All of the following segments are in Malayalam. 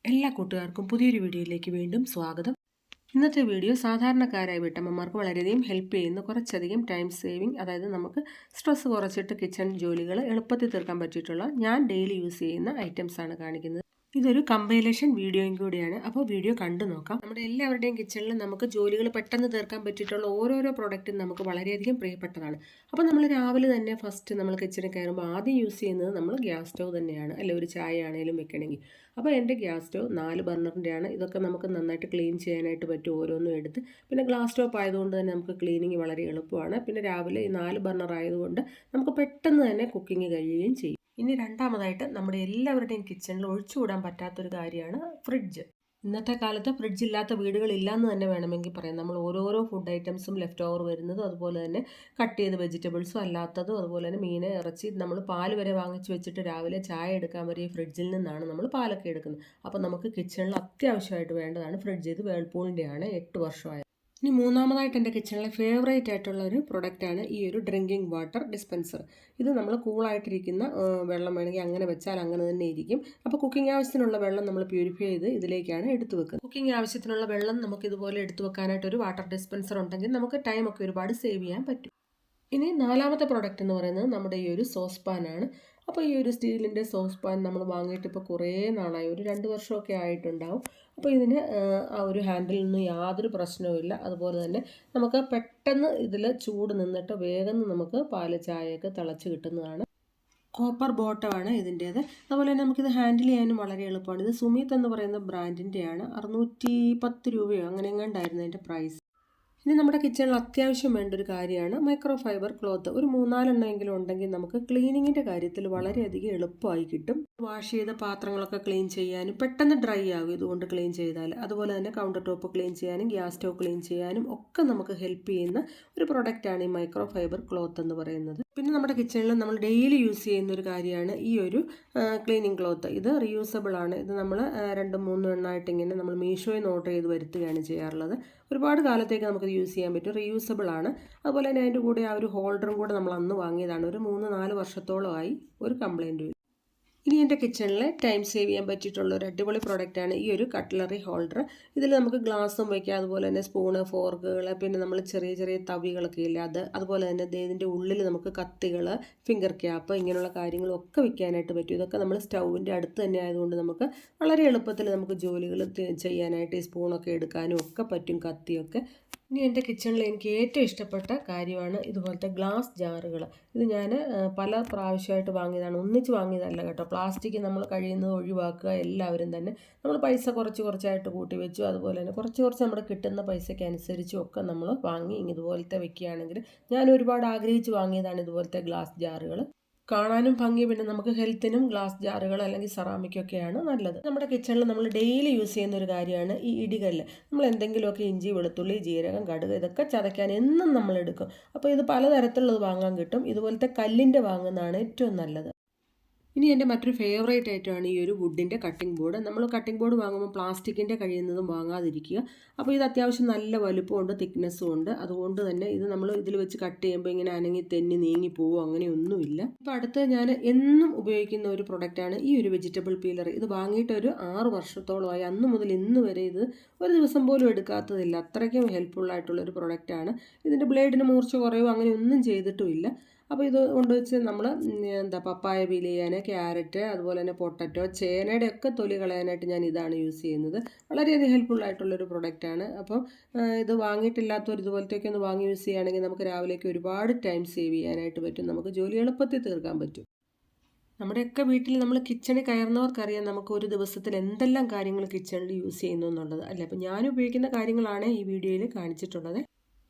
എല്ലാ കൂട്ടുകാർക്കും പുതിയൊരു വീഡിയോയിലേക്ക് വീണ്ടും സ്വാഗതം. ഇന്നത്തെ വീഡിയോ സാധാരണക്കാരായ വീട്ടമ്മമാർക്ക് വളരെയധികം ഹെൽപ്പ് ചെയ്യുന്ന കുറച്ചധികം ടൈം സേവിങ്, അതായത് നമുക്ക് സ്ട്രെസ് കുറച്ചിട്ട് കിച്ചൺ ജോലികൾ എളുപ്പത്തിൽ തീർക്കാൻ പറ്റിയിട്ടുള്ള ഞാൻ ഡെയിലി യൂസ് ചെയ്യുന്ന ഐറ്റംസ് ആണ് കാണിക്കുന്നത്. ഇതൊരു കമ്പൈലേഷൻ വീഡിയോയും കൂടിയാണ്. അപ്പോൾ വീഡിയോ കണ്ടു നോക്കാം. നമ്മുടെ എല്ലാവരുടെയും കിച്ചണിൽ നമുക്ക് ജോലികൾ പെട്ടെന്ന് തീർക്കാൻ പറ്റിയിട്ടുള്ള ഓരോരോ പ്രോഡക്റ്റും നമുക്ക് വളരെയധികം പ്രിയപ്പെട്ടതാണ്. അപ്പോൾ നമ്മൾ രാവിലെ തന്നെ ഫസ്റ്റ് നമ്മൾ കിച്ചണിൽ കയറുമ്പോൾ ആദ്യം യൂസ് ചെയ്യുന്നത് നമ്മൾ ഗ്യാസ് സ്റ്റവ് തന്നെയാണ്, അല്ലെ ഒരു ചായ ആണെങ്കിലും വെക്കണമെങ്കിൽ. അപ്പോൾ എൻ്റെ ഗ്യാസ് സ്റ്റവ് 4 ബർണറിൻ്റെയാണ്. ഇതൊക്കെ നമുക്ക് നന്നായിട്ട് ക്ലീൻ ചെയ്യാനായിട്ട് പറ്റും, ഓരോന്നും എടുത്ത്. പിന്നെ ഗ്ലാസ് സ്റ്റോപ്പ് ആയതുകൊണ്ട് തന്നെ നമുക്ക് ക്ലീനിങ് വളരെ എളുപ്പമാണ്. പിന്നെ രാവിലെ ഈ 4 ബർണർ ആയതുകൊണ്ട് നമുക്ക് പെട്ടെന്ന് തന്നെ കുക്കിംഗ് കഴിയുകയും ചെയ്യും. ഇനി രണ്ടാമതായിട്ട് നമ്മുടെ എല്ലാവരുടെയും കിച്ചണിൽ ഒഴിച്ചുകൂടാൻ പറ്റാത്തൊരു കാര്യമാണ് ഫ്രിഡ്ജ്. ഇന്നത്തെ കാലത്ത് ഫ്രിഡ്ജ് ഇല്ലാത്ത വീടുകളില്ലാന്ന് തന്നെ വേണമെങ്കിൽ പറയാം. നമ്മൾ ഓരോരോ ഫുഡ് ഐറ്റംസും ലെഫ്റ്റ് ഓവർ വരുന്നതും, അതുപോലെ തന്നെ കട്ട് ചെയ്ത വെജിറ്റബിൾസും അല്ലാത്തതും, അതുപോലെ തന്നെ മീൻ, ഇറച്ചി, നമ്മൾ പാൽ വരെ വാങ്ങിച്ച് വെച്ചിട്ട് രാവിലെ ചായ എടുക്കാൻ വരെ ഈ ഫ്രിഡ്ജിൽ നിന്നാണ് നമ്മൾ പാലൊക്കെ എടുക്കുന്നത്. അപ്പോൾ നമുക്ക് കിച്ചണിൽ അത്യാവശ്യമായിട്ട് വേണ്ടതാണ് ഫ്രിഡ്ജ്. ഇത് വേൾപൂളിൻ്റെയാണ്, 8 വർഷമായ. ഇനി മൂന്നാമതായിട്ട് എൻ്റെ കിച്ചണിലെ ഫേവറേറ്റ് ആയിട്ടുള്ള ഒരു പ്രൊഡക്റ്റാണ് ഈ ഒരു ഡ്രിങ്കിങ് വാട്ടർ ഡിസ്പെൻസർ. ഇത് നമ്മൾ കൂളായിട്ടിരിക്കുന്ന വെള്ളം വേണമെങ്കിൽ അങ്ങനെ വെച്ചാൽ അങ്ങനെ തന്നെ ഇരിക്കും. അപ്പോൾ കുക്കിംഗ് ആവശ്യത്തിനുള്ള വെള്ളം നമ്മൾ പ്യൂരിഫൈ ചെയ്ത് ഇതിലേക്കാണ് എടുത്തു വെക്കുന്നത്. കുക്കിംഗ് ആവശ്യത്തിനുള്ള വെള്ളം നമുക്ക് ഇതുപോലെ എടുത്തു വെക്കാനായിട്ട് ഒരു വാട്ടർ ഡിസ്പെൻസർ ഉണ്ടെങ്കിൽ നമുക്ക് ടൈമൊക്കെ ഒരുപാട് സേവ് ചെയ്യാൻ പറ്റും. ഇനി നാലാമത്തെ പ്രോഡക്റ്റ് എന്ന് പറയുന്നത് നമ്മുടെ ഈ ഒരു സോസ് പാനാണ്. അപ്പോൾ ഈ ഒരു സ്റ്റീലിൻ്റെ സോസ് പാൻ നമ്മൾ വാങ്ങിയിട്ട് ഇപ്പോൾ കുറേ നാളായി, ഒരു 2 വർഷമൊക്കെ ആയിട്ടുണ്ടാവും. അപ്പോൾ ഇതിന് ആ ഒരു ഹാൻഡിൽ നിന്നും യാതൊരു പ്രശ്നവുമില്ല. അതുപോലെ തന്നെ നമുക്ക് പെട്ടെന്ന് ഇതിൽ ചൂട് നിന്നിട്ട് വേഗം നമുക്ക് പാല് ചായയൊക്കെ തിളച്ച് കിട്ടുന്നതാണ്. കോപ്പർ ബോട്ടമാണ് ഇതിൻ്റേത്. അതുപോലെ തന്നെ നമുക്കിത് ഹാൻഡിൽ ചെയ്യാനും വളരെ എളുപ്പമാണ്. ഇത് സുമിത് എന്ന് പറയുന്ന ബ്രാൻഡിൻ്റെയാണ്. 610 രൂപയോ അങ്ങനെ എങ്ങാണ്ടായിരുന്നു അതിൻ്റെ പ്രൈസ്. ഇനി നമ്മുടെ കിച്ചണിൽ അത്യാവശ്യം വേണ്ട ഒരു കാര്യമാണ് മൈക്രോ ഫൈബർ ക്ലോത്ത്. ഒരു 3-4 എണ്ണമെങ്കിലും ഉണ്ടെങ്കിൽ നമുക്ക് ക്ലീനിങ്ങിൻ്റെ കാര്യത്തിൽ വളരെയധികം എളുപ്പമായി കിട്ടും. വാഷ് ചെയ്ത പാത്രങ്ങളൊക്കെ ക്ലീൻ ചെയ്യാനും പെട്ടെന്ന് ഡ്രൈ ആകും ഇതുകൊണ്ട് ക്ലീൻ ചെയ്താൽ. അതുപോലെ തന്നെ കൗണ്ടർ ടോപ്പ് ക്ലീൻ ചെയ്യാനും ഗ്യാസ് സ്റ്റവ് ക്ലീൻ ചെയ്യാനും ഒക്കെ നമുക്ക് ഹെൽപ്പ് ചെയ്യുന്ന ഒരു പ്രൊഡക്റ്റാണ് ഈ മൈക്രോ ഫൈബർ ക്ലോത്ത് എന്ന് പറയുന്നത്. പിന്നെ നമ്മുടെ കിച്ചണിൽ നമ്മൾ ഡെയിലി യൂസ് ചെയ്യുന്ന ഒരു കാര്യമാണ് ഈ ഒരു ക്ലീനിങ് ക്ലോത്ത്. ഇത് റീയൂസബിൾ ആണ്. ഇത് നമ്മൾ 2-3 എണ്ണമായിട്ട് ഇങ്ങനെ നമ്മൾ മീഷോയിൽ നിന്ന് ഓർഡർ ചെയ്ത് വരുത്തുകയാണ് ചെയ്യാറുള്ളത്. ഒരുപാട് കാലത്തേക്ക് നമുക്ക് യൂസ് ചെയ്യാൻ പറ്റും, റീയൂസബിൾ ആണ്. അതുപോലെ തന്നെ അതിൻ്റെ കൂടെ ആ ഒരു ഹോൾഡറും കൂടെ നമ്മൾ അന്ന് വാങ്ങിയതാണ്. ഒരു 3-4 വർഷത്തോളമായി, ഒരു കംപ്ലൈൻറ്റും. ഇനി എൻ്റെ കിച്ചണിൽ ടൈം സേവ് ചെയ്യാൻ പറ്റിയിട്ടുള്ള ഒരു അടിപൊളി പ്രോഡക്റ്റാണ് ഈ ഒരു കട്ട്ലറി ഹോൾഡർ. ഇതിൽ നമുക്ക് ഗ്ലാസും വയ്ക്കാം, അതുപോലെ തന്നെ സ്പൂണ്, ഫോർക്കുകൾ, പിന്നെ നമ്മൾ ചെറിയ ചെറിയ തവികളൊക്കെ ഇല്ല അത്, അതുപോലെ തന്നെ ഇതിൻ്റെ ഉള്ളിൽ നമുക്ക് കത്തികൾ, ഫിംഗർ ക്യാപ്പ്, ഇങ്ങനെയുള്ള കാര്യങ്ങളൊക്കെ വയ്ക്കാനായിട്ട് പറ്റും. ഇതൊക്കെ നമ്മൾ സ്റ്റൗവിൻ്റെ അടുത്ത് തന്നെ ആയതുകൊണ്ട് നമുക്ക് വളരെ എളുപ്പത്തിൽ നമുക്ക് ജോലികൾ ചെയ്യാനായിട്ട് ഈ സ്പൂണൊക്കെ എടുക്കാനും ഒക്കെ പറ്റും, കത്തിയൊക്കെ. ഇനി എൻ്റെ കിച്ചണിൽ എനിക്ക് ഏറ്റവും ഇഷ്ടപ്പെട്ട കാര്യമാണ് ഇതുപോലത്തെ ഗ്ലാസ് ജാറുകൾ. ഇത് ഞാൻ പല പ്രാവശ്യമായിട്ട് വാങ്ങിയതാണ്, ഒന്നിച്ച് വാങ്ങിയതല്ല കേട്ടോ. പ്ലാസ്റ്റിക് നമ്മൾ കഴിയുന്നത് ഒഴിവാക്കുക എല്ലാവരും തന്നെ. നമ്മൾ പൈസ കുറച്ചായിട്ട് കൂട്ടി വെച്ചു, അതുപോലെ തന്നെ കുറച്ച് നമ്മുടെ കിട്ടുന്ന പൈസയ്ക്ക് അനുസരിച്ചും ഒക്കെ നമ്മൾ വാങ്ങി ഇതുപോലത്തെ വെക്കുകയാണെങ്കിൽ, ഞാൻ ഒരുപാട് ആഗ്രഹിച്ച് വാങ്ങിയതാണ് ഇതുപോലത്തെ ഗ്ലാസ് ജാറുകൾ. കാണാനും ഭംഗി, പിന്നെ നമുക്ക് ഹെൽത്തിനും ഗ്ലാസ് ജാറുകൾ അല്ലെങ്കിൽ സെറാമിക്കൊക്കെയാണ് നല്ലത്. നമ്മുടെ കിച്ചണിൽ നമ്മൾ ഡെയിലി യൂസ് ചെയ്യുന്ന ഒരു കാര്യമാണ് ഈ ഇടികല്ല്. നമ്മൾ എന്തെങ്കിലുമൊക്കെ ഇഞ്ചി, വെളുത്തുള്ളി, ജീരകം, കടുക് ഇതൊക്കെ ചതയ്ക്കാൻ എന്നും നമ്മൾ എടുക്കും. അപ്പോൾ ഇത് പലതരത്തിലുള്ളത് വാങ്ങാൻ കിട്ടും. ഇതുപോലത്തെ കല്ലിൻ്റെ വാങ്ങുന്നതാണ് ഏറ്റവും നല്ലത്. ഇനി എൻ്റെ മറ്റൊരു ഫേവറേറ്റ് ഐറ്റമാണ് ഈ ഒരു വുഡിൻ്റെ കട്ടിംഗ് ബോർഡ്. നമ്മൾ കട്ടിംഗ് ബോർഡ് വാങ്ങുമ്പോൾ പ്ലാസ്റ്റിക്കിൻ്റെ കഴിയുന്നതും വാങ്ങാതിരിക്കുക. അപ്പോൾ ഇത് അത്യാവശ്യം നല്ല വലുപ്പമുണ്ട്, തിക്നെസ്സും ഉണ്ട്. അതുകൊണ്ട് തന്നെ ഇത് നമ്മൾ ഇതിൽ വെച്ച് കട്ട് ചെയ്യുമ്പോൾ ഇങ്ങനെ അനങ്ങി തെന്നി നീങ്ങി പോവോ അങ്ങനെയൊന്നുമില്ല. ഇപ്പോൾ അടുത്ത് ഞാൻ എന്നും ഉപയോഗിക്കുന്ന ഒരു പ്രൊഡക്റ്റാണ് ഈ ഒരു വെജിറ്റബിൾ പീലർ. ഇത് വാങ്ങിയിട്ട് ഒരു 6 വർഷത്തോളമായി. അന്ന് മുതൽ ഇന്ന് വരെ ഇത് ഒരു ദിവസം പോലും എടുക്കാത്തതില്ല. അത്രയ്ക്കും ഹെൽപ്ഫുള്ളായിട്ടുള്ളൊരു പ്രൊഡക്റ്റാണ്. ഇതിൻ്റെ ബ്ലേഡിന് മൂർച്ച കുറയോ അങ്ങനെയൊന്നും ചെയ്തിട്ടുമില്ല. അപ്പോൾ ഇത് കൊണ്ടുവച്ച് നമ്മൾ പപ്പായ പീൽ ചെയ്യാൻ, ക്യാരറ്റ്, അതുപോലെ തന്നെ പൊട്ടറ്റോ, ചേനയുടെ ഒക്കെ തൊലി കളയാനായിട്ട് ഞാൻ ഇതാണ് യൂസ് ചെയ്യുന്നത്. വളരെയധികം ഹെൽപ്ഫുള്ളായിട്ടുള്ളൊരു പ്രൊഡക്റ്റാണ്. അപ്പോൾ ഇത് വാങ്ങിയിട്ടില്ലാത്തവർ ഇതുപോലത്തെയൊക്കെ ഒന്ന് വാങ്ങി യൂസ് ചെയ്യുകയാണെങ്കിൽ നമുക്ക് രാവിലേക്ക് ഒരുപാട് ടൈം സേവ് ചെയ്യാനായിട്ട് പറ്റും. നമുക്ക് ജോലി എളുപ്പത്തിൽ തീർക്കാൻ പറ്റും. നമ്മുടെയൊക്കെ വീട്ടിൽ നമ്മൾ കിച്ചണിൽ കയറുന്നവർക്കറിയാം നമുക്ക് ഒരു ദിവസത്തിൽ എന്തെല്ലാം കാര്യങ്ങൾ കിച്ചണിൽ യൂസ് ചെയ്യുന്നു എന്നുള്ളത്, അല്ലേ? അപ്പോൾ ഞാൻ ഉപയോഗിക്കുന്ന കാര്യങ്ങളാണ് ഈ വീഡിയോയിൽ കാണിച്ചിട്ടുള്ളത്.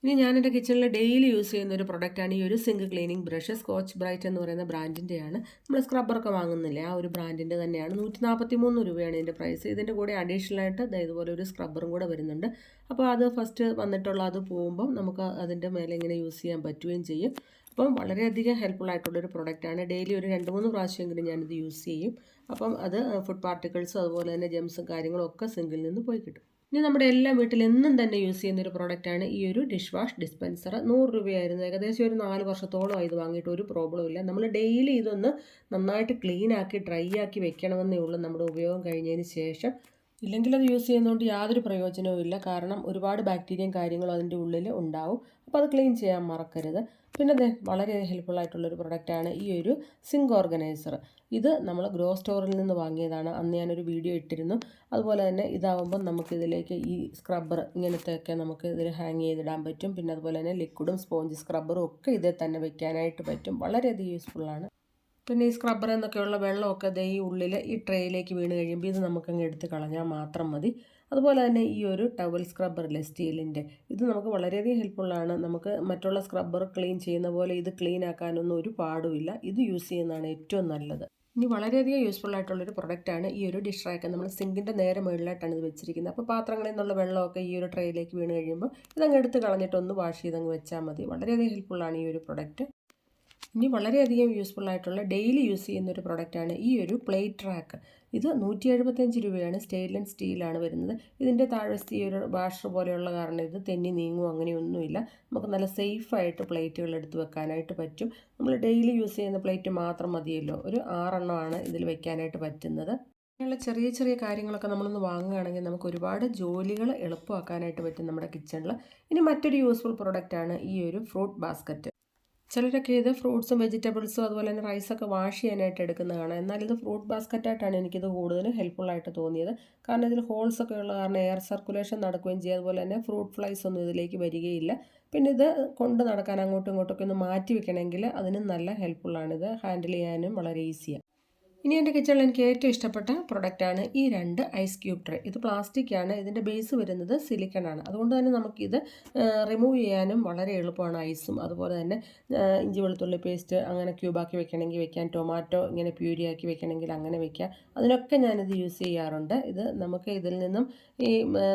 ഇനി ഞാൻ എൻ്റെ കിച്ചണിൽ ഡെയിലി യൂസ് ചെയ്യുന്ന ഒരു പ്രൊഡക്റ്റാണ് ഈ ഒരു sink cleaning brush. Scotch Brite എന്ന് പറയുന്ന ബ്രാൻഡിൻ്റെയാണ്. നമ്മൾ സ്ക്രബ്ബറൊക്കെ വാങ്ങുന്നില്ലേ, ആ ഒരു ബ്രാൻഡിൻ്റെ തന്നെയാണ്. 143 രൂപയാണ് ഇതിൻ്റെ പ്രൈസ്. ഇതിൻ്റെ കൂടെ അഡീഷണലായിട്ട് ഇതുപോലെ ഒരു സ്ക്രബ്ബറും കൂടെ വരുന്നുണ്ട്. അപ്പോൾ അത് ഫസ്റ്റ് വന്നിട്ടുള്ള അത് പോകുമ്പം നമുക്ക് അതിൻ്റെ മേലെ ഇങ്ങനെ യൂസ് ചെയ്യാൻ പറ്റുകയും ചെയ്യും. അപ്പം വളരെയധികം ഹെൽപ്ഫുൾ ആയിട്ടുള്ളൊരു പ്രൊഡക്റ്റാണ്. ഡെയിലി ഒരു 2-3 പ്രാവശ്യമെങ്കിലും ഞാനിത് യൂസ് ചെയ്യും. അപ്പം അത് ഫുഡ് പാർട്ടിക്കിൾസും അതുപോലെ തന്നെ ജെംസും കാര്യങ്ങളും ഒക്കെ സിങ്കിൽ നിന്ന് പോയി കിട്ടും. ഇനി നമ്മുടെ എല്ലാ വീട്ടിൽ എന്നും തന്നെ യൂസ് ചെയ്യുന്ന ഒരു പ്രോഡക്റ്റാണ് ഈ ഒരു ഡിഷ് വാഷ് ഡിസ്പെൻസർ. 100 രൂപയായിരുന്നു. ഏകദേശം ഒരു 4 വർഷത്തോളം ഇത് വാങ്ങിയിട്ട് ഒരു പ്രോബ്ലം ഇല്ല. നമ്മൾ ഡെയിലി ഇതൊന്ന് നന്നായിട്ട് ക്ലീൻ ആക്കി ഡ്രൈ ആക്കി വെക്കണമെന്നേ ഉള്ളൂ നമ്മുടെ ഉപയോഗം കഴിഞ്ഞതിന് ശേഷം. ഇല്ലെങ്കിൽ അത് യൂസ് ചെയ്യുന്നതുകൊണ്ട് യാതൊരു പ്രയോജനവും ഇല്ല. കാരണം ഒരുപാട് ബാക്ടീരിയയും കാര്യങ്ങളും അതിൻ്റെ ഉള്ളിൽ ഉണ്ടാവും. അപ്പോൾ അത് ക്ലീൻ ചെയ്യാൻ മറക്കരുത്. പിന്നെ വളരെ ഹെൽപ്ഫുൾ ആയിട്ടുള്ളൊരു പ്രൊഡക്റ്റാണ് ഈ ഒരു സിങ്ക് ഓർഗനൈസർ. ഇത് നമ്മൾ ഗ്രോ സ്റ്റോറിൽ നിന്ന് വാങ്ങിയതാണ്. അന്ന് ഞാനൊരു വീഡിയോ ഇട്ടിരുന്നു. അതുപോലെ തന്നെ ഇതാവുമ്പം നമുക്കിതിലേക്ക് ഈ സ്ക്രബ്ബർ ഇങ്ങനത്തെയൊക്കെ നമുക്ക് ഇതിൽ ഹാങ് ചെയ്തിടാൻ പറ്റും. പിന്നെ അതുപോലെ തന്നെ ലിക്വിഡും സ്പോഞ്ച് സ്ക്രബ്ബറും ഒക്കെ ഇതിൽ തന്നെ വെക്കാനായിട്ട് പറ്റും. വളരെയധികം യൂസ്ഫുള്ളാണ്. പിന്നെ ഈ സ്ക്രബ്ബറിൽ നിന്നൊക്കെയുള്ള വെള്ളമൊക്കെ ഈ ഉള്ളിൽ ഈ ട്രേയിലേക്ക് വീണ് കഴിയുമ്പോൾ ഇത് നമുക്കങ്ങ് എടുത്ത് കളഞ്ഞാൽ മാത്രം മതി. അതുപോലെ തന്നെ ഈ ഒരു ടവൽ സ്ക്രബ്ബറില്ലേ സ്റ്റീലിൻ്റെ, ഇത് നമുക്ക് വളരെയധികം ഹെൽപ്ഫുള്ളാണ്. നമുക്ക് മറ്റുള്ള സ്ക്രബ്ബർ ക്ലീൻ ചെയ്യുന്ന പോലെ ഇത് ക്ലീൻ ആക്കാനൊന്നും ഒരു പാടുമില്ല. ഇത് യൂസ് ചെയ്യുന്നതാണ് ഏറ്റവും നല്ലത്. ഇനി വളരെയധികം യൂസ്ഫുൾ ആയിട്ടുള്ളൊരു പ്രൊഡക്റ്റാണ് ഈ ഒരു ഡിഷ് റാക്ക്. നമ്മൾ സിങ്കിൻ്റെ നേരെ മുകളിലായിട്ടാണ് ഇത് വെച്ചിരിക്കുന്നത്. അപ്പോൾ പാത്രങ്ങളിൽ നിന്നുള്ള വെള്ളമൊക്കെ ഈ ഒരു ട്രേയിലേക്ക് വീണ് കഴിയുമ്പോൾ ഇതങ്ങ് എടുത്ത് കളഞ്ഞിട്ട് ഒന്ന് വാഷ് ചെയ്തങ്ങ് വെച്ചാൽ മതി. വളരെയധികം ഹെൽപ്ഫുള്ളാണ് ഈ ഒരു പ്രൊഡക്റ്റ്. ഇനി വളരെയധികം യൂസ്ഫുൾ ആയിട്ടുള്ള ഡെയിലി യൂസ് ചെയ്യുന്ന ഒരു പ്രൊഡക്റ്റാണ് ഈ ഒരു പ്ലേറ്റ് റാക്ക്. ഇത് 175 രൂപയാണ്. സ്റ്റെയിൻലെസ് സ്റ്റീലാണ് വരുന്നത്. ഇതിൻ്റെ താഴ്വശത്ത് ഈ ഒരു വാഷർ പോലെയുള്ള കാരണം ഇത് തെന്നി നീങ്ങുമോ അങ്ങനെയൊന്നുമില്ല. നമുക്ക് നല്ല സേഫായിട്ട് പ്ലേറ്റുകൾ എടുത്ത് വെക്കാനായിട്ട് പറ്റും. നമ്മൾ ഡെയിലി യൂസ് ചെയ്യുന്ന പ്ലേറ്റ് മാത്രം മതിയല്ലോ. ഒരു 6 എണ്ണമാണ് ഇതിൽ വെക്കാനായിട്ട് പറ്റുന്നത്. അങ്ങനെയുള്ള ചെറിയ ചെറിയ കാര്യങ്ങളൊക്കെ നമ്മളൊന്ന് വാങ്ങുകയാണെങ്കിൽ നമുക്ക് ഒരുപാട് ജോലികൾ എളുപ്പമാക്കാനായിട്ട് പറ്റും നമ്മുടെ കിച്ചണിൽ. ഇനി മറ്റൊരു യൂസ്ഫുൾ പ്രൊഡക്റ്റാണ് ഈ ഒരു ഫ്രൂട്ട് ബാസ്ക്കറ്റ്. ചിലരൊക്കെ ഇത് ഫ്രൂട്ട്സും വെജിറ്റബിൾസും അതുപോലെ തന്നെ റൈസൊക്കെ വാഷ് ചെയ്യാനായിട്ട് എടുക്കുന്നത് കാണാം. എന്നാൽ ഇത് ഫ്രൂട്ട് ബാസ്ക്കറ്റായിട്ടാണ് എനിക്കിത് കൂടുതൽ ഹെൽപ്ഫുള്ളായിട്ട് തോന്നിയത്. കാരണം ഇതിൽ ഹോൾസൊക്കെ ഉള്ള കാരണം എയർ സർക്കുലേഷൻ നടക്കുകയും ചെയ്യും. അതുപോലെ തന്നെ ഫ്രൂട്ട് ഫ്ലൈസ് ഒന്നും ഇതിലേക്ക് വരികയില്ല. പിന്നെ ഇത് കൊണ്ട് നടക്കാൻ അങ്ങോട്ടും ഇങ്ങോട്ടൊക്കെ ഒന്ന് മാറ്റി വെക്കണമെങ്കിൽ അതിനും നല്ല ഹെൽപ്ഫുള്ളാണിത്. ഹാൻഡിൽ ചെയ്യാനും വളരെ ഈസിയാണ്. ഇനി എൻ്റെ കിച്ചണിൽ എനിക്ക് ഏറ്റവും ഇഷ്ടപ്പെട്ട പ്രൊഡക്റ്റാണ് ഈ 2 ഐസ് ക്യൂബ് ട്രേ. ഇത് പ്ലാസ്റ്റിക്കാണ്. ഇതിൻ്റെ ബേസ് വരുന്നത് സിലിക്കണാണ്. അതുകൊണ്ട് തന്നെ നമുക്കിത് റിമൂവ് ചെയ്യാനും വളരെ എളുപ്പമാണ്. ഐസും അതുപോലെ തന്നെ ഇഞ്ചി വെളുത്തുള്ളി പേസ്റ്റ് അങ്ങനെ ക്യൂബാക്കി വെക്കണമെങ്കിൽ വെക്കാം. ടൊമാറ്റോ ഇങ്ങനെ പ്യൂരിയാക്കി വെക്കണമെങ്കിൽ അങ്ങനെ വെക്കാം. അതിനൊക്കെ ഞാനിത് യൂസ് ചെയ്യാറുണ്ട്. ഇത് നമുക്ക് ഇതിൽ നിന്നും ഈ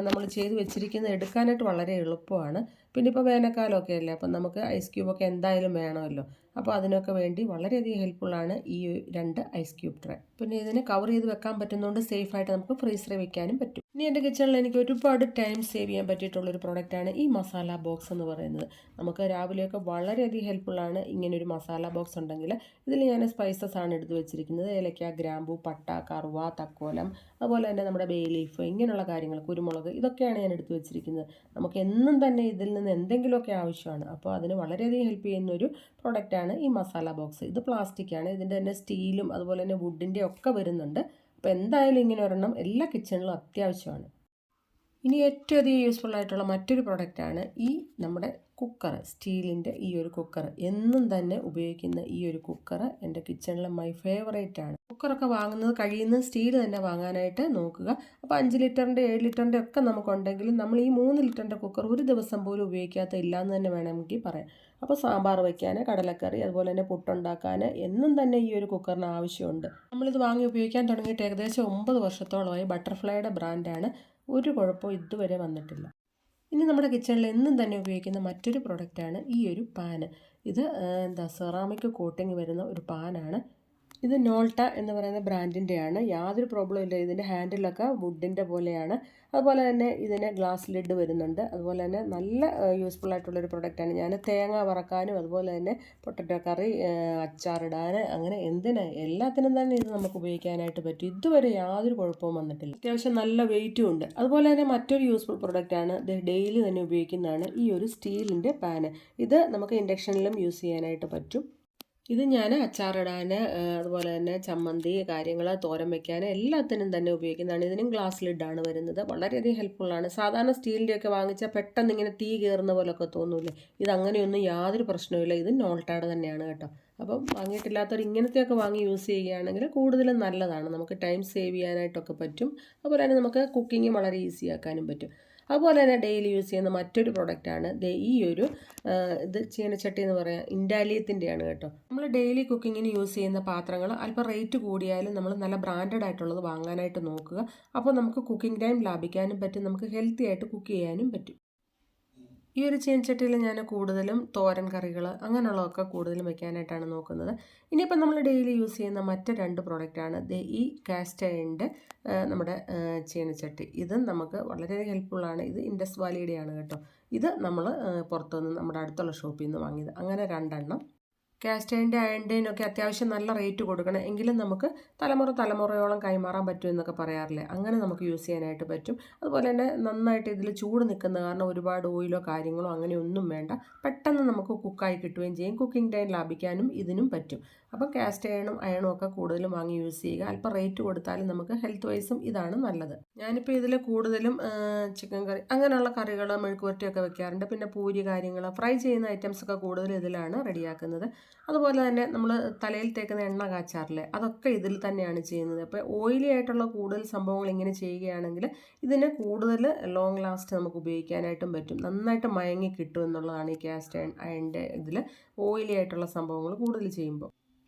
നമ്മൾ ചെയ്ത് വെച്ചിരിക്കുന്നത് എടുക്കാനായിട്ട് വളരെ എളുപ്പമാണ്. പിന്നെ ഇപ്പോൾ വേനൽക്കാലമൊക്കെ അല്ലേ, അപ്പം നമുക്ക് ഐസ് ക്യൂബൊക്കെ എന്തായാലും വേണമല്ലോ. അപ്പോൾ അതിനൊക്കെ വേണ്ടി വളരെയധികം ഹെൽപ്ഫുള്ളാണ് ഈ 2 ഐസ് ക്യൂബ് ട്രേ. പിന്നെ ഇതിന് കവർ ചെയ്ത് വെക്കാൻ പറ്റുന്നതുകൊണ്ട് സേഫായിട്ട് നമുക്ക് ഫ്രീസറിൽ വെക്കാനും പറ്റും. ഇനി എൻ്റെ കിച്ചണിൽ എനിക്ക് ഒരുപാട് ടൈം സേവ് ചെയ്യാൻ പറ്റിയിട്ടുള്ളൊരു പ്രൊഡക്റ്റാണ് ഈ മസാല ബോക്സ് എന്ന് പറയുന്നത്. നമുക്ക് രാവിലെയൊക്കെ വളരെയധികം ഹെൽപ്ഫുള്ളാണ് ഇങ്ങനൊരു മസാല ബോക്സ് ഉണ്ടെങ്കിൽ. ഇതിൽ ഞാൻ സ്പൈസസ് ആണ് എടുത്ത് വെച്ചിരിക്കുന്നത്. ഏലക്ക, ഗ്രാമ്പൂ, പട്ട, കറുവ, തക്കോലം, അതുപോലെ തന്നെ നമ്മുടെ ബേ ലീഫ്, ഇങ്ങനെയുള്ള കാര്യങ്ങൾ, കുരുമുളക്, ഇതൊക്കെയാണ് ഞാൻ എടുത്ത് വെച്ചിരിക്കുന്നത്. നമുക്ക് എന്നും തന്നെ ഇതിൽ നിന്ന് എന്തെങ്കിലുമൊക്കെ ആവശ്യമാണ്. അപ്പോൾ അതിന് വളരെയധികം ഹെൽപ്പ് ചെയ്യുന്നൊരു പ്രൊഡക്റ്റാണ് ഈ മസാല ബോക്സ്. ഇത് പ്ലാസ്റ്റിക്കാണ്. ഇതിൻ്റെ തന്നെ സ്റ്റീലും അതുപോലെ തന്നെ വുഡിൻ്റെ ഒക്കെ വരുന്നുണ്ട്. അപ്പോൾ എന്തായാലും ഇങ്ങനെ ഒരെണ്ണം എല്ലാ കിച്ചണിലും അത്യാവശ്യമാണ്. ഇനി ഏറ്റവും അധികം യൂസ്ഫുൾ ആയിട്ടുള്ള മറ്റൊരു പ്രൊഡക്റ്റാണ് ഈ നമ്മുടെ കുക്കർ. സ്റ്റീലിൻ്റെ ഈ ഒരു കുക്കർ, എന്നും തന്നെ ഉപയോഗിക്കുന്ന ഈ ഒരു കുക്കർ എൻ്റെ കിച്ചണിലെ മൈ ഫേവറേറ്റ് ആണ്. കുക്കറൊക്കെ വാങ്ങുന്നത് കഴിയുന്നത് സ്റ്റീൽ തന്നെ വാങ്ങാനായിട്ട് നോക്കുക. അപ്പോൾ 5 ലിറ്ററിൻ്റെ 7 ലിറ്ററിൻ്റെ ഒക്കെ നമുക്കുണ്ടെങ്കിലും നമ്മൾ ഈ 3 ലിറ്ററിൻ്റെ കുക്കർ ഒരു ദിവസം പോലും ഉപയോഗിക്കാത്ത ഇല്ലയെന്ന് തന്നെ വേണമെങ്കിൽ പറയാം. അപ്പോൾ സാമ്പാർ വയ്ക്കാൻ, കടലക്കറി, അതുപോലെ തന്നെ പുട്ടുണ്ടാക്കാൻ എന്നും തന്നെ ഈ ഒരു കുക്കറിന് ആവശ്യമുണ്ട്. നമ്മളിത് വാങ്ങി ഉപയോഗിക്കാൻ തുടങ്ങിയിട്ട് ഏകദേശം 9 വർഷത്തോളമായി. ബട്ടർഫ്ലൈയുടെ ബ്രാൻഡാണ്. ഒരു കുഴപ്പവും ഇതുവരെ വന്നിട്ടില്ല. ഇനി നമ്മുടെ കിച്ചണിൽ എന്നും തന്നെ ഉപയോഗിക്കുന്ന മറ്റൊരു പ്രൊഡക്റ്റാണ് ഈ ഒരു പാന്. ഇത് സെറാമിക് കോട്ടിങ് വരുന്ന ഒരു പാനാണ്. ഇത് നോൾട്ട എന്ന് പറയുന്ന ബ്രാൻഡിൻ്റെയാണ്. യാതൊരു പ്രോബ്ലം ഇല്ല. ഇതിൻ്റെ ഹാൻഡിലൊക്കെ വുഡിൻ്റെ പോലെയാണ്. അതുപോലെ തന്നെ ഇതിന് ഗ്ലാസ് ലിഡ് വരുന്നുണ്ട്. അതുപോലെ തന്നെ നല്ല യൂസ്ഫുൾ ആയിട്ടുള്ളൊരു പ്രൊഡക്റ്റാണ്. ഞാൻ തേങ്ങ വറക്കാനും അതുപോലെ തന്നെ പൊട്ടറ്റോ കറി, അച്ചാറിടാൻ, അങ്ങനെ എല്ലാത്തിനും തന്നെ ഇത് നമുക്ക് ഉപയോഗിക്കാനായിട്ട് പറ്റും. ഇതുവരെ യാതൊരു കുഴപ്പവും വന്നിട്ടില്ല. അത്യാവശ്യം നല്ല വെയിറ്റും ഉണ്ട്. അതുപോലെ തന്നെ മറ്റൊരു യൂസ്ഫുൾ പ്രൊഡക്റ്റാണ്, ഡെയിലി തന്നെ ഉപയോഗിക്കുന്നതാണ് ഈ ഒരു സ്റ്റീലിൻ്റെ പാന്. ഇത് നമുക്ക് ഇൻഡക്ഷനിലും യൂസ് ചെയ്യാനായിട്ട് പറ്റും. ഇത് ഞാൻ അച്ചാറിടാൻ, അതുപോലെ തന്നെ ചമ്മന്തി കാര്യങ്ങൾ, തോരൻ വയ്ക്കാൻ എല്ലാത്തിനും തന്നെ ഉപയോഗിക്കുന്നതാണ്. ഇതിനും ഗ്ലാസ് ലിഡാണ് വരുന്നത്. വളരെയധികം ഹെൽപ്ഫുള്ളാണ്. സാധാരണ സ്റ്റീലിൻ്റെയൊക്കെ വാങ്ങിച്ചാൽ പെട്ടെന്ന് ഇങ്ങനെ തീ കയറുന്ന പോലൊക്കെ തോന്നൂലേ. ഇതങ്ങനെയൊന്നും യാതൊരു പ്രശ്നവുമില്ല. ഇത് നോൾട്ടാട് തന്നെയാണ് കേട്ടോ. അപ്പം വാങ്ങിയിട്ടില്ലാത്തവർ ഇങ്ങനത്തെയൊക്കെ വാങ്ങി യൂസ് ചെയ്യുകയാണെങ്കിൽ കൂടുതലും നല്ലതാണ്. നമുക്ക് ടൈം സേവ് ചെയ്യാനായിട്ടൊക്കെ പറ്റും. അതുപോലെ തന്നെ നമുക്ക് കുക്കിംഗ് വളരെ ഈസി ആക്കാനും പറ്റും. അതുപോലെ തന്നെ ഡെയിലി യൂസ് ചെയ്യുന്ന മറ്റൊരു പ്രൊഡക്റ്റാണ് ഈ ഒരു ഇത് ചീനച്ചട്ടി എന്ന് പറയാം. ഇൻഡാലിയത്തിൻ്റെയാണ് കേട്ടോ. നമ്മൾ ഡെയിലി കുക്കിങ്ങിന് യൂസ് ചെയ്യുന്ന പാത്രങ്ങൾ അല്പം റേറ്റ് കൂടിയാലും നമ്മൾ നല്ല ബ്രാൻഡഡ് ആയിട്ടുള്ളത് വാങ്ങാനായിട്ട് നോക്കുക. അപ്പോൾ നമുക്ക് കുക്കിംഗ് ടൈം ലാഭിക്കാനും പറ്റും. നമുക്ക് ഹെൽത്തി ആയിട്ട് കുക്ക് ചെയ്യാനും പറ്റും. ഈ ഒരു ചീനച്ചട്ടിയിൽ ഞാൻ കൂടുതലും തോരൻ കറികൾ അങ്ങനെയുള്ളതൊക്കെ കൂടുതലും വെക്കാനായിട്ടാണ് നോക്കുന്നത്. ഇനിയിപ്പോൾ നമ്മൾ ഡെയിലി യൂസ് ചെയ്യുന്ന മറ്റ് 2 പ്രോഡക്റ്റാണ് ഈ കാസ്റ്റ് അയണിൻ്റെ നമ്മുടെ ചീനച്ചട്ടി. ഇതും നമുക്ക് വളരെ ഹെൽപ്ഫുള്ളാണ്. ഇത് ഇൻഡസ് വാലിയുടെയാണ് കേട്ടോ. ഇത് നമ്മൾ പുറത്തുനിന്ന് നമ്മുടെ അടുത്തുള്ള ഷോപ്പിൽ നിന്ന് വാങ്ങിയത്. അങ്ങനെ 2 എണ്ണം. കാസ്റ്റ് അയണിൻ്റെ അയണിൻ്റെയൊക്കെ അത്യാവശ്യം നല്ല റേറ്റ് കൊടുക്കണം, എങ്കിലും നമുക്ക് തലമുറയോളം കൈമാറാൻ പറ്റും എന്നൊക്കെ പറയാറില്ലേ, അങ്ങനെ നമുക്ക് യൂസ് ചെയ്യാനായിട്ട് പറ്റും. അതുപോലെ തന്നെ നന്നായിട്ട് ഇതിൽ ചൂട് നിൽക്കുന്ന കാരണം ഒരുപാട് ഓയിലോ കാര്യങ്ങളോ അങ്ങനെയൊന്നും വേണ്ട, പെട്ടെന്ന് നമുക്ക് കുക്കായി കിട്ടുകയും ചെയ്യും. കുക്കിംഗ് ടൈം ലാഭിക്കാനും ഇതിനും പറ്റും. അപ്പം കാസ്റ്റ് അയണും ഒക്കെ കൂടുതലും വാങ്ങി യൂസ് ചെയ്യുക. അല്പം റേറ്റ് കൊടുത്താലും നമുക്ക് ഹെൽത്ത് വൈസും ഇതാണ് നല്ലത്. ഞാനിപ്പോൾ ഇതിൽ കൂടുതലും ചിക്കൻ കറി അങ്ങനെയുള്ള കറികൾ, മെഴുക്കുവരട്ടിയൊക്കെ വെക്കാറുണ്ട്. പിന്നെ പൂരി കാര്യങ്ങൾ, ഫ്രൈ ചെയ്യുന്ന ഐറ്റംസൊക്കെ കൂടുതൽ ഇതിലാണ് റെഡിയാക്കുന്നത്. അതുപോലെ തന്നെ നമ്മൾ തലയിൽ തേക്കുന്ന എണ്ണ കാച്ചാറില്ലേ, അതൊക്കെ ഇതിൽ തന്നെയാണ് ചെയ്യുന്നത്. അപ്പോൾ ഓയിലി ആയിട്ടുള്ള കൂടുതൽ സംഭവങ്ങൾ ഇങ്ങനെ ചെയ്യുകയാണെങ്കിൽ ഇതിന് കൂടുതൽ ലോങ് ലാസ്റ്റ് നമുക്ക് ഉപയോഗിക്കാനായിട്ടും പറ്റും. നന്നായിട്ട് മയങ്ങി കിട്ടും എന്നുള്ളതാണ് ഈ കാസ്റ്റ് അയണിൻ്റെ ഇതിൽ ഓയിലി ആയിട്ടുള്ള സംഭവങ്ങൾ കൂടുതൽ ചെയ്യുമ്പോൾ.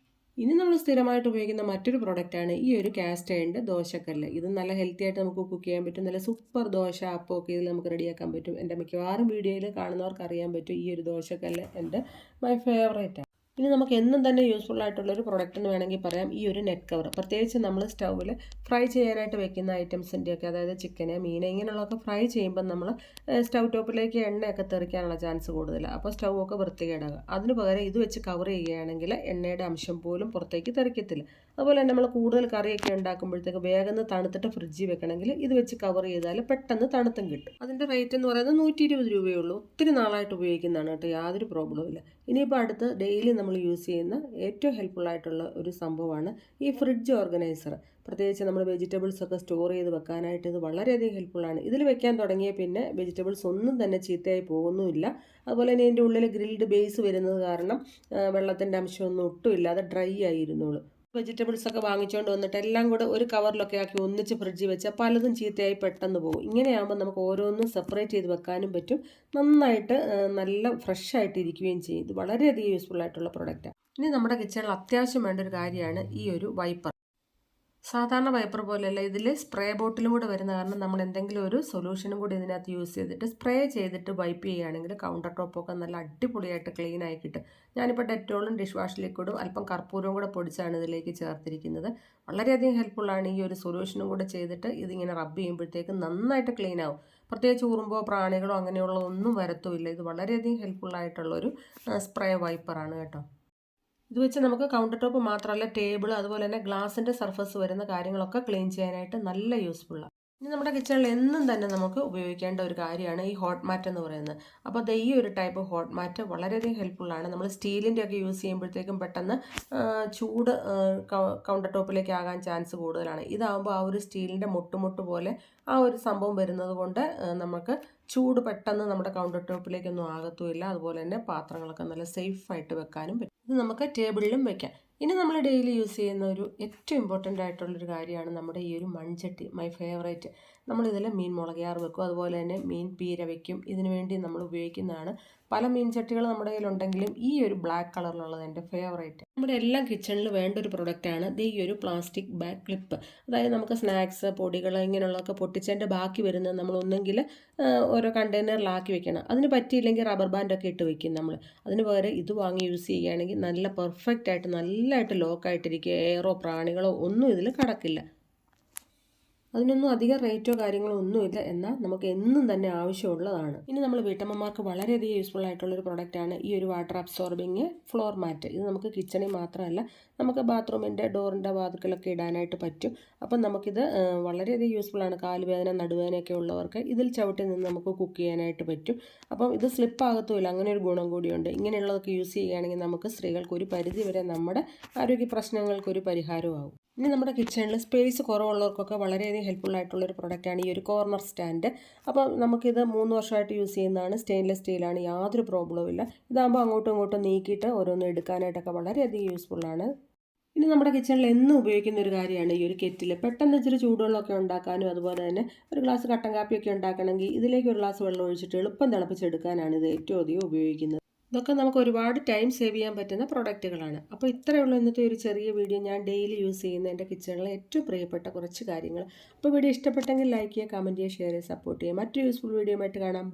ഇനി നമ്മൾ സ്ഥിരമായിട്ട് ഉപയോഗിക്കുന്ന മറ്റൊരു പ്രൊഡക്റ്റാണ് ഈ ഒരു കാസ്റ്റ് അയണിൻ്റെ ദോശക്കല്ല്. ഇത് നല്ല ഹെൽത്തി ആയിട്ട് നമുക്ക് കുക്ക് ചെയ്യാൻ പറ്റും. നല്ല സൂപ്പർ ദോശ അപ്പമൊക്കെ ഇതിൽ നമുക്ക് റെഡിയാക്കാൻ പറ്റും. എൻ്റെ മിക്കവാറും വീഡിയോയിൽ കാണുന്നവർക്ക് അറിയാൻ പറ്റും ഈ ഒരു ദോശക്കല്ല് എൻ്റെ മൈ ഫേവറേറ്റാണ്. ഇനി നമുക്ക് എന്നും തന്നെ യൂസ്ഫുൾ ആയിട്ടുള്ളൊരു പ്രൊഡക്റ്റ് എന്ന് വേണമെങ്കിൽ പറയാം ഈ ഒരു നെറ്റ് കവർ. പ്രത്യേകിച്ച് നമ്മൾ സ്റ്റൗവിൽ ഫ്രൈ ചെയ്യാനായിട്ട് വെക്കുന്ന ഐറ്റംസിൻ്റെയൊക്കെ, അതായത് ചിക്കന്, മീൻ ഇങ്ങനെയുള്ളതൊക്കെ ഫ്രൈ ചെയ്യുമ്പോൾ നമ്മൾ സ്റ്റൗ ടോപ്പിലേക്ക് എണ്ണയൊക്കെ തെറിക്കാനുള്ള ചാൻസ് കൂടുതലാണ്. അപ്പോൾ സ്റ്റൗ ഒക്കെ വൃത്തികേടാകുക. അതിന് പകരം ഇത് വെച്ച് കവർ ചെയ്യുകയാണെങ്കിൽ എണ്ണയുടെ അംശം പോലും പുറത്തേക്ക് തെറിക്കത്തില്ല. അതുപോലെ തന്നെ നമ്മൾ കൂടുതൽ കറിയൊക്കെ ഉണ്ടാക്കുമ്പോഴത്തേക്ക് വേഗം തണുത്തിട്ട് ഫ്രിഡ്ജിൽ വെക്കണമെങ്കിൽ ഇത് വെച്ച് കവർ ചെയ്താൽ പെട്ടെന്ന് തണുത്തും കിട്ടും. അതിൻ്റെ റേറ്റ് എന്ന് പറയുന്നത് 120 രൂപയേ ഉള്ളൂ. ഒത്തിരി നാളായിട്ട് ഉപയോഗിക്കുന്നതാണ് കേട്ടോ, യാതൊരു പ്രോബ്ലവും ഇല്ല. ഇനിയിപ്പോൾ അടുത്ത് ഡെയിലി നമ്മൾ യൂസ് ചെയ്യുന്ന ഏറ്റവും ഹെൽപ്ഫുൾ ആയിട്ടുള്ള ഒരു സംഭവമാണ് ഈ ഫ്രിഡ്ജ് ഓർഗനൈസർ. പ്രത്യേകിച്ച് നമ്മൾ വെജിറ്റബിൾസ് ഒക്കെ സ്റ്റോർ ചെയ്ത് വെക്കാനായിട്ട് ഇത് വളരെയധികം ഹെൽപ്ഫുള്ളാണ്. ഇതിൽ വെക്കാൻ തുടങ്ങിയ പിന്നെ വെജിറ്റബിൾസ് ഒന്നും തന്നെ ചീത്തയായി പോകുന്നുമില്ല. അതുപോലെ തന്നെ ഇതിൻ്റെ ഉള്ളിൽ ഗ്രിൽഡ് ബേസ് വരുന്നത് കാരണം വെള്ളത്തിൻ്റെ അംശമൊന്നും ഒട്ടും ഇല്ലാതെ ഡ്രൈ ആയിരുന്നുള്ളൂ. വെജിറ്റബിൾസ് ഒക്കെ വാങ്ങിച്ചുകൊണ്ട് വന്നിട്ട് എല്ലാം കൂടെ ഒരു കവറിലൊക്കെ ആക്കി ഒന്നിച്ച് ഫ്രിഡ്ജിൽ വെച്ചാൽ പലതും ചീത്തയായി പെട്ടെന്ന് പോകും. ഇങ്ങനെയാകുമ്പോൾ നമുക്ക് ഓരോന്നും സെപ്പറേറ്റ് ചെയ്ത് വെക്കാനും പറ്റും. നന്നായിട്ട് നല്ല ഫ്രഷ് ആയിട്ട് ഇരിക്കുകയും ചെയ്യും. ഇത് വളരെയധികം യൂസ്ഫുൾ ആയിട്ടുള്ള പ്രൊഡക്റ്റാണ്. ഇനി നമ്മുടെ കിച്ചണിൽ അത്യാവശ്യം വേണ്ട ഒരു കാര്യമാണ് ഈ ഒരു വൈപ്പർ. സാധാരണ വൈപ്പർ പോലെയല്ല, ഇതിൽ സ്പ്രേ ബോട്ടിലും കൂടെ വരുന്ന കാരണം നമ്മൾ എന്തെങ്കിലും ഒരു സൊല്യൂഷനും കൂടി ഇതിനകത്ത് യൂസ് ചെയ്തിട്ട് സ്പ്രേ ചെയ്തിട്ട് വൈപ്പ് ചെയ്യുകയാണെങ്കിൽ കൗണ്ടർ ടോപ്പൊക്കെ നല്ല അടിപൊളിയായിട്ട് ക്ലീൻ ആയി കിട്ടും. ഞാനിപ്പോൾ ഡെറ്റോളും ഡിഷ് വാഷ് ലിക്വിഡും അല്പം കർപ്പൂരവും കൂടെ പൊടിച്ചാണ് ഇതിലേക്ക് ചേർത്തിരിക്കുന്നത്. വളരെയധികം ഹെൽപ്ഫുള്ളാണ്. ഈ ഒരു സൊല്യൂഷനും കൂടെ ചെയ്തിട്ട് ഇതിങ്ങനെ റബ്ബ് ചെയ്യുമ്പോഴത്തേക്ക് നന്നായിട്ട് ക്ലീൻ ആവും. പ്രത്യേകിച്ച് ഉറുമ്പോ പ്രാണികളോ അങ്ങനെയുള്ള ഒന്നും വരത്തുമില്ല. ഇത് വളരെയധികം ഹെൽപ്ഫുള്ളായിട്ടുള്ളൊരു സ്പ്രേ വൈപ്പറാണ് കേട്ടോ. ഇത് വെച്ച് നമുക്ക് കൗണ്ടർ ടോപ്പ് മാത്രമല്ല ടേബിൾ, അതുപോലെ തന്നെ ഗ്ലാസിൻ്റെ സർഫസ് വരുന്ന കാര്യങ്ങളൊക്കെ ക്ലീൻ ചെയ്യാനായിട്ട് നല്ല യൂസ്ഫുള്ളാണ്. ഇനി നമ്മുടെ കിച്ചണിൽ എന്നും തന്നെ നമുക്ക് ഉപയോഗിക്കേണ്ട ഒരു കാര്യമാണ് ഈ ഹോട്ട് മാറ്റ് എന്ന് പറയുന്നത്. അപ്പോൾ ഈ ഒരു ടൈപ്പ് ഹോട്ട് മാറ്റ് വളരെയധികം ഹെൽപ്ഫുള്ളാണ്. നമ്മൾ സ്റ്റീലിൻ്റെ ഒക്കെ യൂസ് ചെയ്യുമ്പോഴത്തേക്കും പെട്ടെന്ന് ചൂട് കൗണ്ടർ ടോപ്പിലേക്ക് ആകാൻ ചാൻസ് കൂടുതലാണ്. ഇതാകുമ്പോൾ ആ ഒരു സ്റ്റീലിൻ്റെ മുട്ട് പോലെ ആ ഒരു സംഭവം വരുന്നത് കൊണ്ട് നമുക്ക് ചൂട് പെട്ടെന്ന് നമ്മുടെ കൗണ്ടർ ടോപ്പിലേക്കൊന്നും ആകത്തുമില്ല. അതുപോലെ തന്നെ പാത്രങ്ങളൊക്കെ നല്ല സേഫായിട്ട് വെക്കാനും പറ്റും. ഇത് നമുക്ക് ടേബിളിലും വെക്കാം. ഇനി നമ്മൾ ഡെയിലി യൂസ് ചെയ്യുന്ന ഒരു ഏറ്റവും ഇമ്പോർട്ടൻ്റ് ആയിട്ടുള്ളൊരു കാര്യമാണ് നമ്മുടെ ഈ ഒരു മൺചട്ടി, മൈ ഫേവറേറ്റ്. നമ്മളിതിൽ മീൻ മുളകയാറ് വെക്കും, അതുപോലെ തന്നെ മീൻ പീര വയ്ക്കും. ഇതിനു വേണ്ടി നമ്മൾ ഉപയോഗിക്കുന്നതാണ്. പല മീൻ ചട്ടികൾ നമ്മുടെ കയ്യിലുണ്ടെങ്കിലും ഈ ഒരു ബ്ലാക്ക് കളറിലുള്ളത് എൻ്റെ ഫേവറേറ്റ്. നമ്മുടെ എല്ലാം കിച്ചണിൽ വേണ്ട ഒരു പ്രൊഡക്റ്റാണ് ഈ ഒരു പ്ലാസ്റ്റിക് ബാഗ് ക്ലിപ്പ്. അതായത് നമുക്ക് സ്നാക്സ്, പൊടികൾ ഇങ്ങനെയുള്ളതൊക്കെ പൊട്ടിച്ചതിൻ്റെ ബാക്കി വരുന്നത് നമ്മൾ ഒന്നെങ്കിൽ ഓരോ കണ്ടെയ്നറിലാക്കി വെക്കണം. അതിന് പറ്റിയില്ലെങ്കിൽ റബ്ബർ ബാൻഡൊക്കെ ഇട്ട് വെക്കും നമ്മൾ. അതിന് പകരം ഇത് വാങ്ങി യൂസ് ചെയ്യുകയാണെങ്കിൽ നല്ല പെർഫെക്റ്റ് ആയിട്ട് നല്ലതായിട്ട് ലോക്കായിട്ടിരിക്കുക. എയറോ പ്രാണികളോ ഒന്നും ഇതിൽ കടക്കില്ല. അതിനൊന്നും അധികം റേറ്റോ കാര്യങ്ങളോ ഒന്നുമില്ല, എന്നാൽ നമുക്ക് എന്നും തന്നെ ആവശ്യമുള്ളതാണ്. ഇനി നമ്മൾ വീട്ടമ്മമാർക്ക് വളരെയധികം യൂസ്ഫുൾ ആയിട്ടുള്ളൊരു പ്രൊഡക്റ്റാണ് ഈ ഒരു വാട്ടർ അബ്സോർബിങ് ഫ്ലോർ മാറ്റ്. ഇത് നമുക്ക് കിച്ചണിൽ മാത്രമല്ല നമുക്ക് ബാത്റൂമിൻ്റെ ഡോറിൻ്റെ വാതിക്കലൊക്കെ ഇടാനായിട്ട് പറ്റും. അപ്പം നമുക്കിത് വളരെയധികം യൂസ്ഫുള്ളാണ്. കാലുവേദന, നടുവേദനയൊക്കെ ഉള്ളവർക്ക് ഇതിൽ ചവിട്ടി നിന്ന് നമുക്ക് കുക്ക് ചെയ്യാനായിട്ട് പറ്റും. അപ്പം ഇത് സ്ലിപ്പാകത്തുമില്ല, അങ്ങനെ ഒരു ഗുണം കൂടിയുണ്ട്. ഇങ്ങനെയുള്ളതൊക്കെ യൂസ് ചെയ്യുകയാണെങ്കിൽ നമുക്ക് സ്ത്രീകൾക്ക് ഒരു പരിധി വരെ നമ്മുടെ ആരോഗ്യ പ്രശ്നങ്ങൾക്കൊരു പരിഹാരമാകും. ഇനി നമ്മുടെ കിച്ചണിൽ സ്പേസ് കുറവുള്ളവർക്കൊക്കെ വളരെയധികം ഹെൽപ്ഫുൾ ആയിട്ടുള്ളൊരു പ്രൊഡക്റ്റാണ് ഈ ഒരു കോർണർ സ്റ്റാൻഡ്. അപ്പോൾ നമുക്കിത് 3 വർഷമായിട്ട് യൂസ് ചെയ്യുന്നതാണ്. സ്റ്റെയിൻലെസ് സ്റ്റീലാണ്, യാതൊരു പ്രോബ്ലവും ഇല്ല. ഇതാകുമ്പോൾ അങ്ങോട്ടും ഇങ്ങോട്ടും നീക്കിയിട്ട് ഓരോന്നും എടുക്കാനായിട്ടൊക്കെ വളരെയധികം യൂസ്ഫുള്ളാണ്. ഇനി നമ്മുടെ കിച്ചണിൽ എന്നും ഉപയോഗിക്കുന്ന ഒരു കാര്യമാണ് ഈ ഒരു കെറ്റിൽ. പെട്ടെന്ന് ഇച്ചിരി ചൂടുവെള്ളമൊക്കെ ഉണ്ടാക്കാനും അതുപോലെ തന്നെ ഒരു ഗ്ലാസ് കട്ടൻ കാപ്പിയൊക്കെ ഉണ്ടാക്കണമെങ്കിൽ ഇതിലേക്ക് ഒരു ഗ്ലാസ് വെള്ളം ഒഴിച്ചിട്ട് എളുപ്പം തിളപ്പിച്ചെടുക്കാനാണ് ഇത് ഏറ്റവും അധികം ഉപയോഗിക്കുന്നത്. ഇതൊക്കെ നമുക്ക് ഒരുപാട് ടൈം സേവ് ചെയ്യാൻ പറ്റുന്ന പ്രൊഡക്റ്റുകളാണ്. അപ്പോൾ ഇത്രയുള്ള ഇന്നത്തെ ഒരു ചെറിയ വീഡിയോ, ഞാൻ ഡെയിലി യൂസ് ചെയ്യുന്ന എൻ്റെ കിച്ചണിലെ ഏറ്റവും പ്രിയപ്പെട്ട കുറച്ച് കാര്യങ്ങൾ. അപ്പോൾ വീഡിയോ ഇഷ്ടപ്പെട്ടെങ്കിൽ ലൈക്ക് ചെയ്യുക, കമൻറ്റ് ചെയ്യുക, ഷെയർ ചെയ്യുക, സപ്പോർട്ട് ചെയ്യുക. മറ്റൊരു യൂസ്ഫുൾ വീഡിയോ ആയിട്ട് കാണാം.